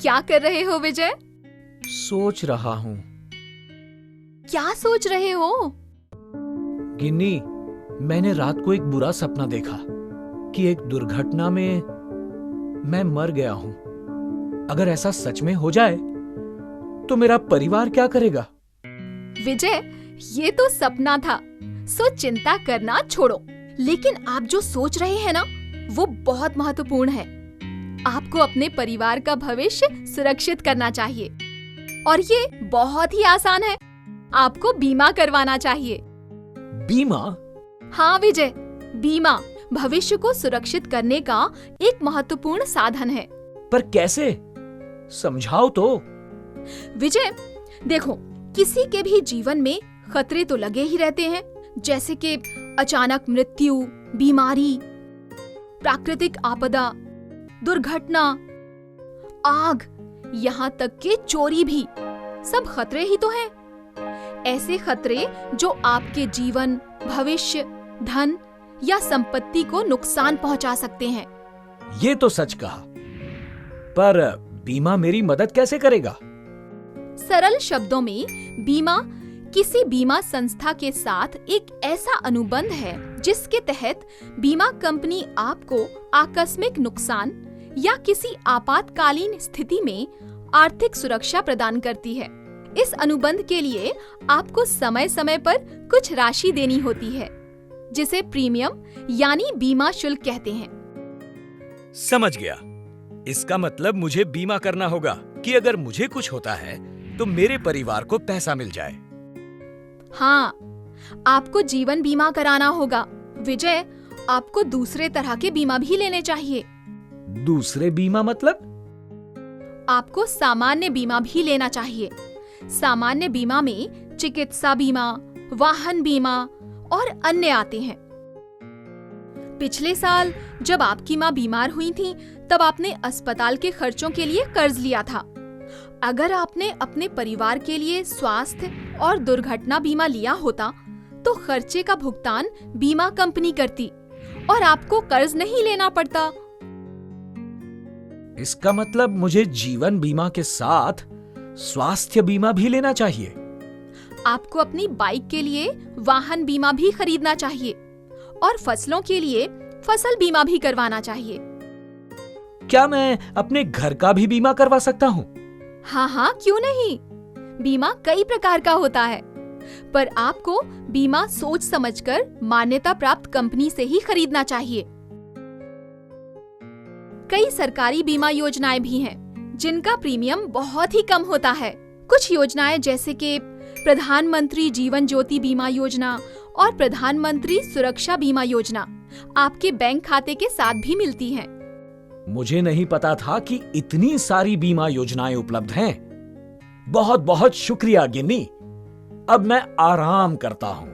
क्या कर रहे हो विजय? सोच रहा हूँ। क्या सोच रहे हो? गिन्नी, मैंने रात को एक बुरा सपना देखा कि एक दुर्घटना में मैं मर गया हूं। अगर ऐसा सच में हो जाए तो मेरा परिवार क्या करेगा? विजय, ये तो सपना था, सो चिंता करना छोड़ो। लेकिन आप जो सोच रहे हैं ना, वो बहुत महत्वपूर्ण है। आपको अपने परिवार का भविष्य सुरक्षित करना चाहिए और ये बहुत ही आसान है। आपको बीमा करवाना चाहिए। बीमा? हाँ विजय, बीमा भविष्य को सुरक्षित करने का एक महत्वपूर्ण साधन है। पर कैसे? समझाओ तो। विजय देखो, किसी के भी जीवन में खतरे तो लगे ही रहते हैं, जैसे कि अचानक मृत्यु, बीमारी, प्राकृतिक आपदा, दुर्घटना, आग, यहाँ तक कि चोरी भी, सब खतरे ही तो हैं। ऐसे खतरे जो आपके जीवन, भविष्य, धन या संपत्ति को नुकसान पहुंचा सकते हैं। ये तो सच कहा, पर बीमा मेरी मदद कैसे करेगा? सरल शब्दों में, बीमा किसी बीमा संस्था के साथ एक ऐसा अनुबंध है जिसके तहत बीमा कंपनी आपको आकस्मिक नुकसान या किसी आपातकालीन स्थिति में आर्थिक सुरक्षा प्रदान करती है। इस अनुबंध के लिए आपको समय समय पर कुछ राशि देनी होती है, जिसे प्रीमियम यानी बीमा शुल्क कहते हैं। समझ गया। इसका मतलब मुझे बीमा करना होगा कि अगर मुझे कुछ होता है तो मेरे परिवार को पैसा मिल जाए। हाँ, आपको जीवन बीमा कराना होगा। विजय, आपको दूसरे तरह के बीमा भी लेने चाहिए। दूसरे बीमा मतलब? आपको सामान्य बीमा भी लेना चाहिए। सामान्य बीमा में चिकित्सा बीमा, वाहन बीमा और अन्य आते हैं। पिछले साल जब आपकी माँ बीमार हुई थी, तब आपने अस्पताल के खर्चों के लिए कर्ज लिया था। अगर आपने अपने परिवार के लिए स्वास्थ्य और दुर्घटना बीमा लिया होता, तो खर्चे का भुगतान बीमा कंपनी करती और आपको कर्ज नहीं लेना पड़ता। इसका मतलब मुझे जीवन बीमा के साथ स्वास्थ्य बीमा भी लेना चाहिए। आपको अपनी बाइक के लिए वाहन बीमा भी खरीदना चाहिए और फसलों के लिए फसल बीमा भी करवाना चाहिए। क्या मैं अपने घर का भी बीमा करवा सकता हूँ? हाँ, क्यों नहीं। बीमा कई प्रकार का होता है, पर आपको बीमा सोच समझकर मान्यता प्राप्त कंपनी से ही खरीदना चाहिए। कई सरकारी बीमा योजनाएं भी हैं, जिनका प्रीमियम बहुत ही कम होता है। कुछ योजनाएं जैसे कि प्रधानमंत्री जीवन ज्योति बीमा योजना और प्रधानमंत्री सुरक्षा बीमा योजना आपके बैंक खाते के साथ भी मिलती हैं। मुझे नहीं पता था कि इतनी सारी बीमा योजनाएं उपलब्ध हैं। बहुत बहुत शुक्रिया गिन्नी। अब मैं आराम करता हूँ।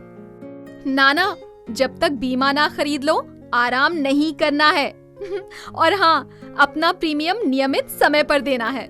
नाना, जब तक बीमा ना खरीद लो, आराम नहीं करना है। और हाँ, अपना प्रीमियम नियमित समय पर देना है।